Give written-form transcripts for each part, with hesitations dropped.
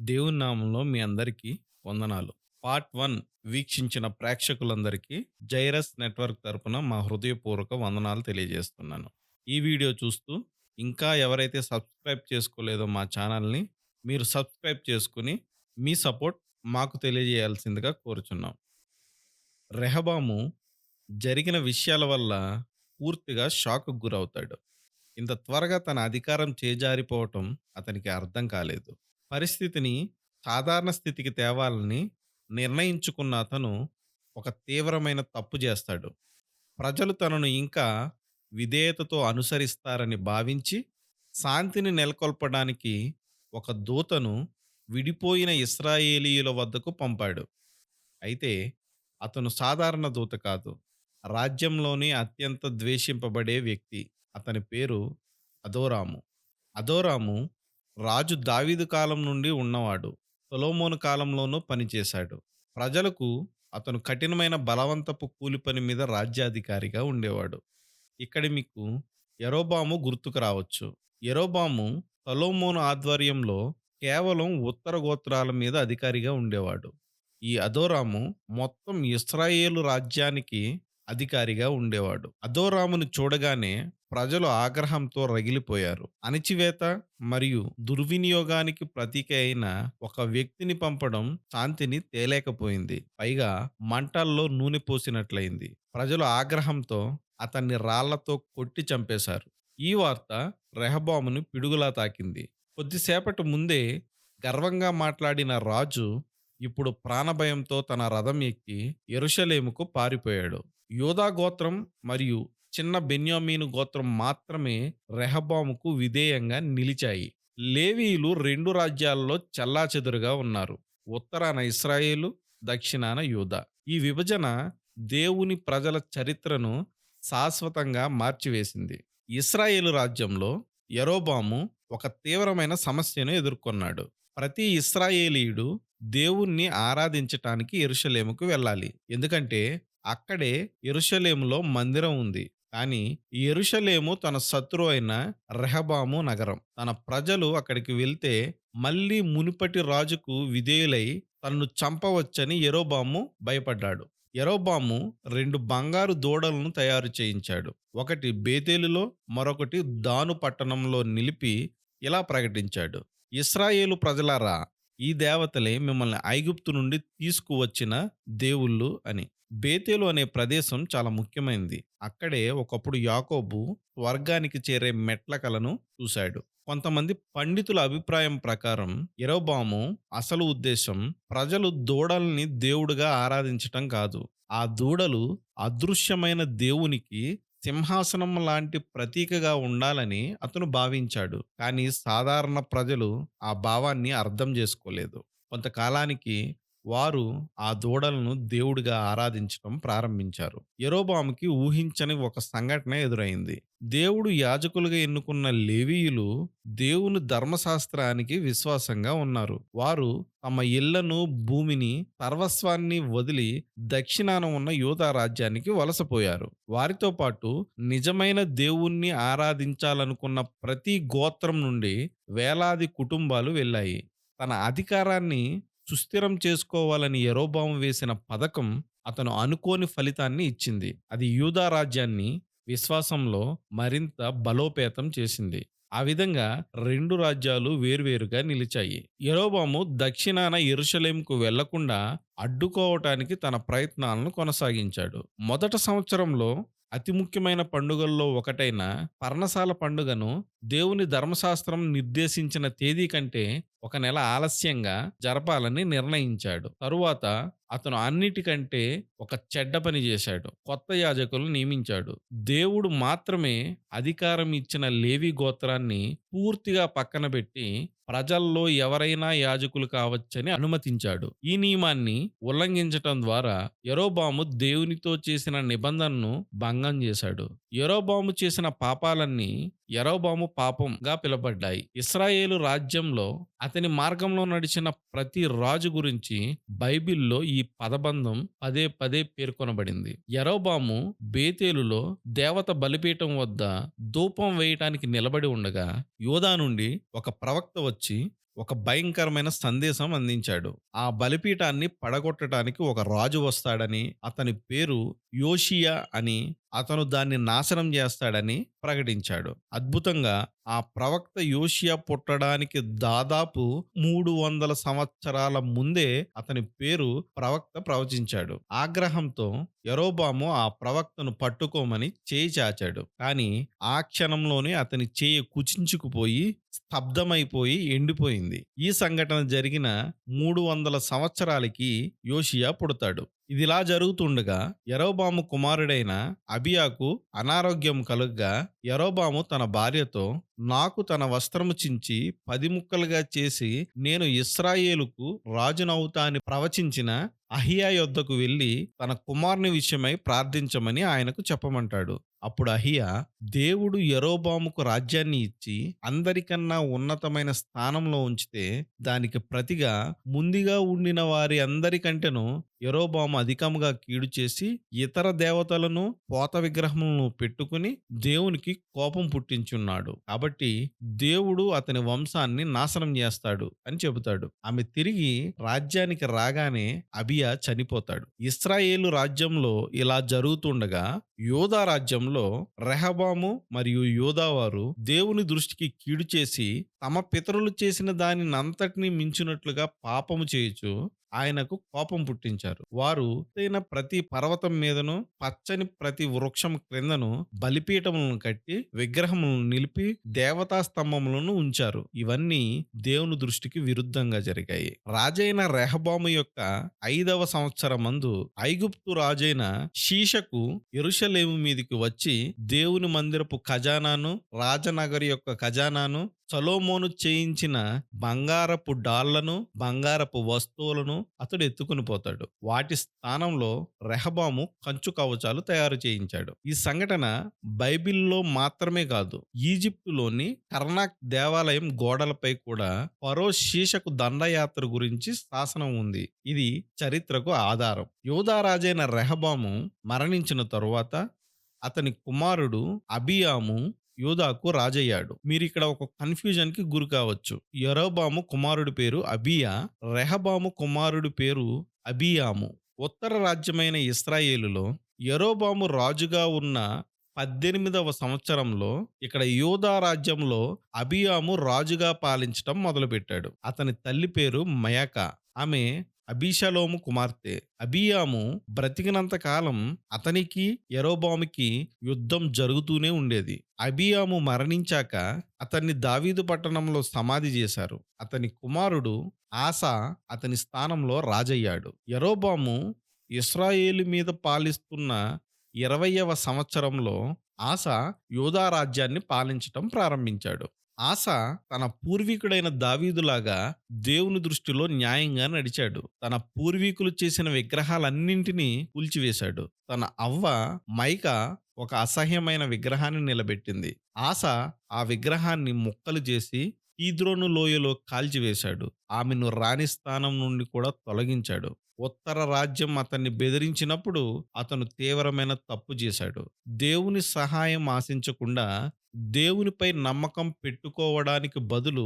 దేవుని నామంలో మీ అందరికీ వందనాలు. పార్ట్ 1 వీక్షించిన ప్రేక్షకులందరికీ జైరస్ నెట్వర్క్ తరపున మా హృదయపూర్వక వందనాలు తెలియజేస్తున్నాను. ఈ వీడియో చూస్తూ ఇంకా ఎవరైతే సబ్స్క్రైబ్ చేసుకోలేదో మా ఛానల్‌ని మీరు సబ్స్క్రైబ్ చేసుకొని మీ సపోర్ట్ మాకు తెలియజేయాల్సిందిగా కోరుచున్నాం. రెహబాము జరిగిన విషయాల వల్ల పూర్తిగా షాక్‌కు గురవుతాడు. ఇంత త్వరగా తన అధికారం చేజారిపోవటం అతనికి అర్థం కాలేదు. పరిస్థితిని సాధారణ స్థితికి తేవాలని నిర్ణయించుకున్న అతను ఒక తీవ్రమైన తప్పు చేస్తాడు. ప్రజలు తనను ఇంకా విధేయతతో అనుసరిస్తారని భావించి శాంతిని నెలకొల్పడానికి ఒక దూతను విడిపోయిన ఇశ్రాయేలీయుల వద్దకు పంపాడు. అయితే అతను సాధారణ దూత కాదు. రాజ్యంలోని అత్యంత ద్వేషింపబడే వ్యక్తి. అతని పేరు అదోరాము. అదోరాము రాజు దావీదు కాలం నుండి ఉన్నవాడు. సొలొమోను కాలంలోనూ పనిచేశాడు. ప్రజలకు అతను కఠినమైన బలవంతపు కూలి పని మీద రాజ్యాధికారిగా ఉండేవాడు. ఇక్కడ మీకు యరొబాము గుర్తుకు రావచ్చు. యరొబాము సొలొమోను ఆధ్వర్యంలో కేవలం ఉత్తర గోత్రాల మీద అధికారిగా ఉండేవాడు. ఈ అదోరాము మొత్తం ఇశ్రాయేలు రాజ్యానికి అధికారిగా ఉండేవాడు. అదోరామును చూడగానే ప్రజలు ఆగ్రహంతో రగిలిపోయారు. అణిచివేత మరియు దుర్వినియోగానికి ప్రతీక అయిన ఒక వ్యక్తిని పంపడం శాంతిని తేలేకపోయింది. పైగా మంటల్లో నూనె పోసినట్లయింది. ప్రజలు ఆగ్రహంతో అతన్ని రాళ్లతో కొట్టి చంపేశారు. ఈ వార్త రెహబామును పిడుగులా తాకింది. కొద్దిసేపటి ముందే గర్వంగా మాట్లాడిన రాజు ఇప్పుడు ప్రాణభయంతో తన రథం ఎక్కి యెరూషలేముకు పారిపోయాడు. యూదా గోత్రం మరియు చిన్న బెన్యామీను గోత్రం మాత్రమే రెహబాముకు విధేయంగా నిలిచాయి. లేవీయులు రెండు రాజ్యాల్లో చెల్లాచెదురుగా ఉన్నారు. ఉత్తరాన ఇశ్రాయేలు, దక్షిణాన యూదా. ఈ విభజన దేవుని ప్రజల చరిత్రను శాశ్వతంగా మార్చివేసింది. ఇశ్రాయేలు రాజ్యంలో యరొబాము ఒక తీవ్రమైన సమస్యను ఎదుర్కొన్నాడు. ప్రతి ఇశ్రాయేలీయుడు దేవుణ్ణి ఆరాధించటానికి యెరూషలేముకు వెళ్ళాలి. ఎందుకంటే అక్కడే యెరూషలేములో మందిరం ఉంది. కానీ యెరూషలేము తన శత్రువు అయిన రెహబాము నగరం. తన ప్రజలు అక్కడికి వెళ్తే మళ్ళీ మునుపటి రాజుకు విధేయులై తన్ను చంపవచ్చని యరొబాము భయపడ్డాడు. యరొబాము 2 బంగారు దూడలను తయారు చేయించాడు. ఒకటి బేతేలులో, మరొకటి దాను పట్టణంలో నిలిపి ఇలా ప్రకటించాడు: ఇశ్రాయేలు ప్రజలారా, ఈ దేవతలే మిమ్మల్ని ఐగుప్తు నుండి తీసుకువచ్చిన దేవుళ్ళు అని. బేతేలు అనే ప్రదేశం చాలా ముఖ్యమైనది. అక్కడే ఒకప్పుడు యాకోబు స్వర్గానికి చేరే మెట్ల కలను చూశాడు. కొంతమంది పండితుల అభిప్రాయం ప్రకారం యరొబాము అసలు ఉద్దేశం ప్రజలు దూడల్ని దేవుడుగా ఆరాధించటం కాదు. ఆ దూడలు అదృశ్యమైన దేవునికి సింహాసనం లాంటి ప్రతీకగా ఉండాలని అతను భావించాడు. కానీ సాధారణ ప్రజలు ఆ భావాన్ని అర్థం చేసుకోలేదు. కొంతకాలానికి వారు ఆ దూడలను దేవుడిగా ఆరాధించడం ప్రారంభించారు. యరొబాముకి ఊహించని ఒక సంఘటన ఎదురైంది. దేవుడు యాజకులుగా ఎన్నుకున్న లేవీయులు దేవుని ధర్మశాస్త్రానికి విశ్వాసంగా ఉన్నారు. వారు తమ ఇళ్లను, భూమిని, సర్వస్వాన్ని వదిలి దక్షిణాన ఉన్న యూదా రాజ్యానికి వలసపోయారు. వారితో పాటు నిజమైన దేవుణ్ణి ఆరాధించాలనుకున్న ప్రతి గోత్రం నుండి వేలాది కుటుంబాలు వెళ్ళాయి. తన అధికారాన్ని సుస్థిరం చేసుకోవాలని యరొబాము వేసిన పథకం అతను అనుకోని ఫలితాన్ని ఇచ్చింది. అది యూదా రాజ్యాన్ని విశ్వాసంలో మరింత బలోపేతం చేసింది. ఆ విధంగా 2 రాజ్యాలు వేర్వేరుగా నిలిచాయి. యరొబాము దక్షిణాన యెరూషలేముకు వెళ్లకుండా అడ్డుకోవటానికి తన ప్రయత్నాలను కొనసాగించాడు. మొదటి సంవత్సరంలో అతి ముఖ్యమైన పండుగల్లో ఒకటైన పర్ణశాల పండుగను దేవుని ధర్మశాస్త్రం నిర్దేశించిన తేదీ కంటే 1 నెల ఆలస్యంగా జరపాలని నిర్ణయించాడు. తరువాత అతను అన్నిటికంటే ఒక చెడ్డ పని చేశాడు. కొత్త యాజకులను నియమించాడు. దేవుడు మాత్రమే అధికారం ఇచ్చిన లేవి గోత్రాన్ని పూర్తిగా పక్కన పెట్టి ప్రజల్లో ఎవరైనా యాజకులు కావచ్చని అనుమతించాడు. ఈ నియమాన్ని ఉల్లంఘించటం ద్వారా యరొబాము దేవునితో చేసిన నిబంధనను భంగం చేశాడు. యరొబాము చేసిన పాపాలన్నీ యరొబాము పాపంగా పిలువబడ్డాయి. ఇశ్రాయేలు రాజ్యంలో అతని మార్గంలో నడిచిన ప్రతి రాజు గురించి బైబిల్లో ఈ పదబంధం పదే పదే పేర్కొనబడింది. యరొబాము బేతేలులో దేవత బలిపీఠం వద్ద ధూపం వేయటానికి నిలబడి ఉండగా యూదా నుండి ఒక ప్రవక్త వచ్చి ఒక భయంకరమైన సందేశం అందించాడు. ఆ బలిపీఠాన్ని పడగొట్టడానికి ఒక రాజు వస్తాడని, అతని పేరు యోషియా అని, అతను దాన్ని నాశనం చేస్తాడని ప్రకటించాడు. అద్భుతంగా ఆ ప్రవక్త యోషియా పుట్టడానికి దాదాపు 300 సంవత్సరాల ముందే అతని పేరు ప్రవక్త ప్రవచించాడు. ఆగ్రహంతో యరొబాము ఆ ప్రవక్తను పట్టుకోమని చేయి చాచాడు. కానీ ఆ క్షణంలోనే అతని చేయి కుచించుకుపోయి స్తబ్దమైపోయి ఎండిపోయింది. ఈ సంఘటన జరిగిన 300 సంవత్సరాలకి యోషియా పుడతాడు. ఇదిలా జరుగుతుండగా యరొబాము కుమారుడైన అబియాకు అనారోగ్యం కలుగ్గా యరొబాము తన భార్యతో, నాకు తన వస్త్రము చించి 10 ముక్కలుగా చేసి నేను ఇశ్రాయేలుకు రాజునవుతా అని ప్రవచించిన అహియా యొద్దకు వెళ్ళి తన కుమారుని విషయమై ప్రార్థించమని ఆయనకు చెప్పమంటాడు. అప్పుడు అహియా, దేవుడు యరొబాముకు రాజ్యాన్ని ఇచ్చి అందరికన్నా ఉన్నతమైన స్థానంలో ఉంచితే దానికి ప్రతిగా ముందుగా ఉండిన వారి అందరికంటేను యరొబాము అధికముగా కీడు చేసి ఇతర దేవతలను పోత విగ్రహములను పెట్టుకుని దేవునికి కోపం పుట్టించున్నాడు. కాబట్టి దేవుడు అతని వంశాన్ని నాశనం చేస్తాడు అని చెబుతాడు. ఆమె తిరిగి రాజ్యానికి రాగానే అబియా చనిపోతాడు. ఇశ్రాయేలు రాజ్యంలో ఇలా జరుగుతుండగా యోధా రాజ్యంలో రెహబాము మరియు యోధా వారు దేవుని దృష్టికి కీడు చేసి తమ పితరులు చేసిన దానినంతటినీ మించినట్లుగా పాపము చేయుచు ఆయనకు కోపం పుట్టించారు. వారు ఎత్తైన ప్రతి పర్వతం మీదను పచ్చని ప్రతి వృక్షం క్రిందను బలిపీఠములను కట్టి విగ్రహములను నిలిపి దేవతా స్తంభములను ఉంచారు. ఇవన్నీ దేవుని దృష్టికి విరుద్ధంగా జరిగాయి. రాజైన రెహబాము యొక్క 5వ సంవత్సరమందు ఐగుప్తు రాజైన షీషకు యెరూషలేము మీదికి వచ్చి దేవుని మందిరపు ఖజానాను, రాజనగరి యొక్క ఖజానాను, సొలొమోను చేయించిన బంగారపు డాళ్లను, బంగారపు వస్తువులను అతడు ఎత్తుకుని పోతాడు. వాటి స్థానంలో రెహబాము కంచు కవచాలు తయారు చేయించాడు. ఈ సంఘటన బైబిల్లో మాత్రమే కాదు, ఈజిప్టులోని కర్నాక్ దేవాలయం గోడలపై కూడా ఫరో షీషకు దండయాత్ర గురించి శాసనం ఉంది. ఇది చరిత్రకు ఆధారం. యోధా రాజైన రెహబాము మరణించిన తరువాత అతని కుమారుడు అబియాము యోధాకు రాజయ్యాడు. మీరిక్కడ ఒక కన్ఫ్యూజన్ కి గురి కావచ్చు. యరొబాము కుమారుడి పేరు అబియా, రెహబాము కుమారుడి పేరు అబియాము. ఉత్తర రాజ్యమైన ఇశ్రాయేలులో యరొబాము రాజుగా ఉన్న 18వ సంవత్సరంలో ఇక్కడ యోధా రాజ్యంలో అబియాము రాజుగా పాలించటం మొదలుపెట్టాడు. అతని తల్లి పేరు మయకా. ఆమె అబీషలోము కుమార్తె. అబియాము బ్రతికినంత కాలం అతనికి యరొబాముకి యుద్ధం జరుగుతూనే ఉండేది. అబియాము మరణించాక అతన్ని దావీదు పట్టణంలో సమాధి చేశారు. అతని కుమారుడు ఆసా అతని స్థానంలో రాజయ్యాడు. యరొబాము ఇశ్రాయేలు మీద పాలిస్తున్న 20వ సంవత్సరంలో ఆసా యోధా రాజ్యాన్ని పాలించటం ప్రారంభించాడు. ఆసా తన పూర్వీకుడైన దావీదులాగా దేవుని దృష్టిలో న్యాయంగా నడిచాడు. తన పూర్వీకులు చేసిన విగ్రహాలన్నింటినీ కూల్చివేశాడు. తన అవ్వ మైకా ఒక అసహ్యమైన విగ్రహాన్ని నిలబెట్టింది. ఆసా ఆ విగ్రహాన్ని ముక్కలు చేసి కీద్రోను లోయలో కాల్చివేశాడు. ఆమెను రాణి స్థానం నుండి కూడా తొలగించాడు. ఉత్తర రాజ్యం అతన్ని బెదిరించినప్పుడు అతను తీవ్రమైన తప్పు చేశాడు. దేవుని సహాయం ఆశించకుండా దేవునిపై నమ్మకం పెట్టుకోవడానికి బదులు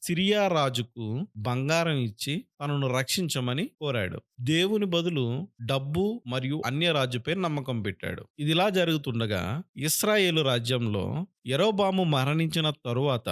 సిరియా రాజుకు బంగారం ఇచ్చి తనను రక్షించమని కోరాడు. దేవుని బదులు డబ్బు మరియు అన్య రాజుపై నమ్మకం పెట్టాడు. ఇదిలా జరుగుతుండగా ఇశ్రాయేలు రాజ్యంలో యరొబాము మరణించిన తరువాత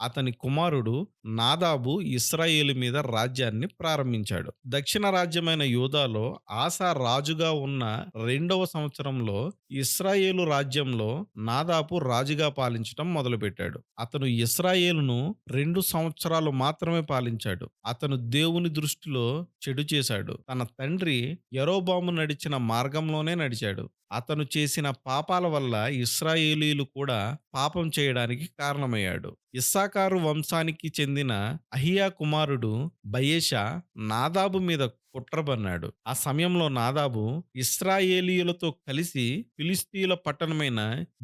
అతని కుమారుడు నాదాబు ఇశ్రాయేలు మీద రాజ్యాన్ని ప్రారంభించాడు. దక్షిణ రాజ్యమైన యూదాలో ఆసా రాజుగా ఉన్న 2వ సంవత్సరంలో ఇశ్రాయేలు రాజ్యంలో నాదాబు రాజుగా పాలించటం మొదలుపెట్టాడు. అతను ఇశ్రాయేలును 2 సంవత్సరాలు మాత్రమే పాలించాడు. అతను దేవుని దృష్టిలో చెడు చేశాడు. తన తండ్రి యరొబాము నడిచిన మార్గంలోనే నడిచాడు. అతను చేసిన పాపాల వల్ల ఇశ్రాయేలీయులు కూడా పాపం చేయడానికి కారణమయ్యాడు. ఇస్సాకారు వంశానికి చెందిన అహియా కుమారుడు బయెషా నాదాబు మీద కుట్ర పన్నాడు. ఆ సమయంలో నాదాబు ఇశ్రాయేలీయులతో కలిసి ఫిలిష్తీయుల పట్టణమైన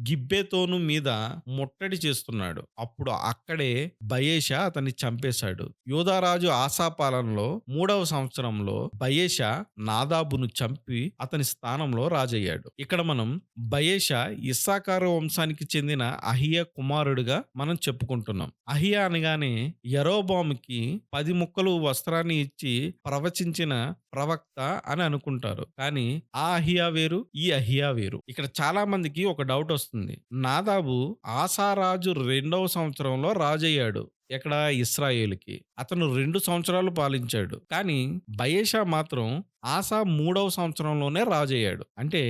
గిబ్బెతోను మీద ముట్టడి చేస్తున్నాడు. అప్పుడు అక్కడే బయెషా అతన్ని చంపేశాడు. యూదారాజు ఆసా పాలనలో 3వ సంవత్సరంలో బయెషా నాదాబును చంపి అతని స్థానంలో రాజయ్యాడు. ఇక్కడ మనం బయెషా ఇస్సాకారు వంశానికి చెందిన అహియా కుమారుడిగా మనం చెప్పుకుంటున్నాం. అహియా అనగానే యరొబాముకి 10 ముక్కలు వస్త్రాన్ని ఇచ్చి ప్రవచించిన ప్రవక్త అని అనుకుంటారు. కానీ ఆ అహియా వేరు, ఈ అహియా వేరు. ఇక్కడ చాలా మందికి ఒక డౌట్ వస్తుంది. నాదాబు ఆసారాజు 2వ సంవత్సరంలో రాజయ్యాడు. ఎక్కడ? ఇశ్రాయేలుకి. అతను 2 సంవత్సరాలు పాలించాడు. కానీ బయెషా మాత్రం ఆసా 3వ సంవత్సరంలోనే రాజయ్యాడు. అంటే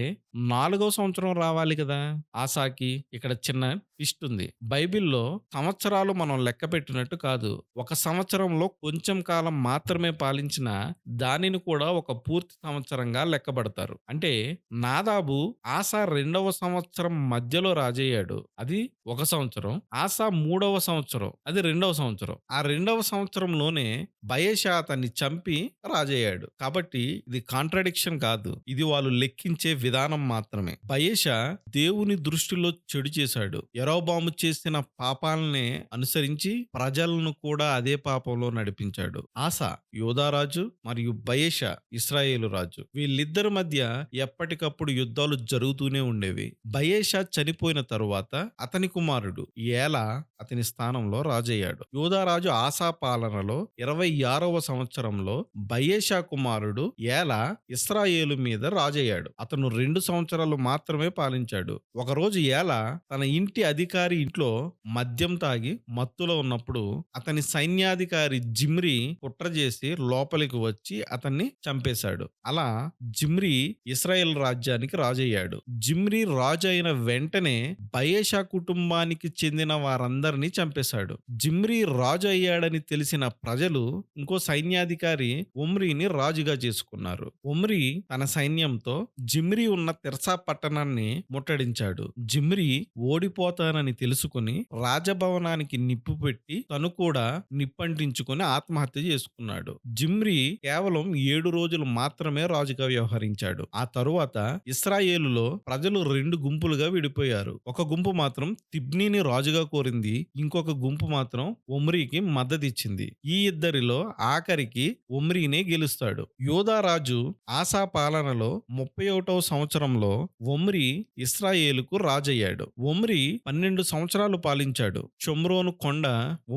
4వ సంవత్సరం రావాలి కదా ఆసాకి. ఇక్కడ చిన్న ట్విస్ట్ ఉంది. బైబిల్‌లో సంవత్సరాలు మనం లెక్క పెట్టినట్టు కాదు. ఒక సంవత్సరంలో కొంచెం కాలం మాత్రమే పాలించిన దానిని కూడా ఒక పూర్తి సంవత్సరంగా లెక్కబడతారు. అంటే నాదాబు ఆసా 2వ సంవత్సరం మధ్యలో రాజయ్యాడు. అది ఒక సంవత్సరం. ఆసా 3వ సంవత్సరం. అది 2వ సంవత్సరం. ఆ 2వ సంవత్సరంలోనే బయెషా అతన్ని చంపి రాజయ్యాడు. కాబట్టి ఇది కాంట్రాడిక్షన్ కాదు. ఇది వాళ్ళు లెక్కించే విధానం మాత్రమే. బయెషా దేవుని దృష్టిలో చెడు చేశాడు. యరొబాము చేసిన పాపాలనే అనుసరించి ప్రజలను కూడా అదే పాపంలో నడిపించాడు. ఆసా యోధారాజు మరియు బయెషా ఇశ్రాయేలు రాజు. వీళ్ళిద్దరి మధ్య ఎప్పటికప్పుడు యుద్ధాలు జరుగుతూనే ఉండేవి. బయెషా చనిపోయిన తరువాత అతని కుమారుడు ఏలా అతని స్థానంలో రాజయ్యాడు. యోధారాజు ఆసా పాలనలో 26వ సంవత్సరంలో బయెషా కుమారుడు ఏలా ఇశ్రాయేలు మీద రాజయ్యాడు. అతను 2 సంవత్సరాలు మాత్రమే పాలించాడు. ఒకరోజు ఏలా తన ఇంటి అధికారి ఇంట్లో మద్యం తాగి మత్తులో ఉన్నప్పుడు అతని సైన్యాధికారి జిమ్రీ కుట్ర చేసి లోపలికి వచ్చి అతన్ని చంపేశాడు. అలా జిమ్రీ ఇశ్రాయేల్ రాజ్యానికి రాజయ్యాడు. జిమ్రీ రాజు అయిన వెంటనే బయెషా కుటుంబానికి చెందిన వారందరినీ చంపేశాడు. జిమ్రీ రాజు అయ్యాడని తెలిసిన ప్రజలు ఇంకో సైన్యాధికారి ఒమ్రీని రాజుగా చేసుకున్నారు. ఒమ్రీ తన సైన్యంతో జిమ్రీ ఉన్న తిర్సా పట్టణాన్ని ముట్టడించాడు. జిమ్రీ ఓడిపోతానని తెలుసుకుని రాజభవనానికి నిప్పు పెట్టి తను కూడా నిప్పంటించుకుని ఆత్మహత్య చేసుకున్నాడు. జిమ్రీ కేవలం 7 రోజులు మాత్రమే రాజుగా వ్యవహరించాడు. ఆ తరువాత ఇశ్రాయేలులో ప్రజలు 2 గుంపులుగా విడిపోయారు. ఒక గుంపు మాత్రం తిబ్నీని రాజుగా కోరింది. ఇంకొక గుంపు మాత్రం ఒమ్రీకి మద్దతిచ్చింది. ఈ ఇద్దరిలో ఆఖరికి ఒమ్రీనే గెలుస్తాడు. యోధారాజు ఆసా పాలనలో 31వ సంవత్సరంలో ఒమ్రీ ఇశ్రాయేలుకు రాజయ్యాడు. ఒమ్రీ 12 సంవత్సరాలు పాలించాడు. షోమ్రోను కొండ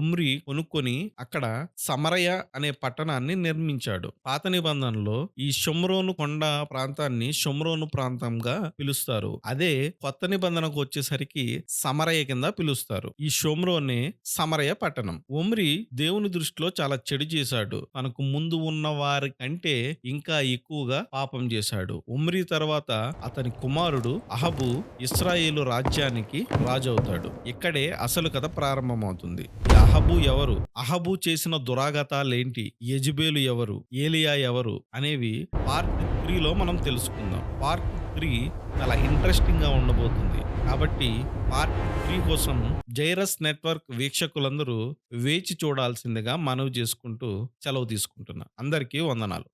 ఒమ్రీ కొనుక్కొని అక్కడ సమరయ అనే పట్టణాన్ని నిర్మించాడు. పాత నిబంధనలో ఈ షోమ్రోను కొండ ప్రాంతాన్ని షోమ్రోను ప్రాంతంగా పిలుస్తారు. అదే కొత్త నిబంధనకు వచ్చేసరికి సమరయ కింద పిలుస్తారు. ఈ షోమ్రోనే సమరయ పట్టణం. ఒమ్రీ దేవుని దృష్టిలో చాలా చెడు చేశాడు. తనకు ముందు ఉన్న వారి కంటే ఇంకా ఎక్కువగా పాపం చేశాడు. ఒమ్రీ తర్వాత అతని కుమారుడు అహబు ఇశ్రాయేలు రాజ్యానికి రాజవుతాడు. ఇక్కడే అసలు కథ ప్రారంభమవుతుంది. ఈ అహబు ఎవరు? అహబు చేసిన దురాగతాలేంటి? యెజెబెలు ఎవరు? ఏలియా ఎవరు? అనేవి పార్ట్ 3లో మనం తెలుసుకుందాం. పార్ట్ 3 చాలా ఇంట్రెస్టింగ్ గా ఉండబోతుంది. కాబట్టి పార్ట్ 3 కోసం జైరస్ నెట్వర్క్ వీక్షకులందరూ వేచి చూడాల్సిందిగా మనవి చేసుకుంటూ సెలవు తీసుకుంటున్నా. అందరికీ వందనాలు.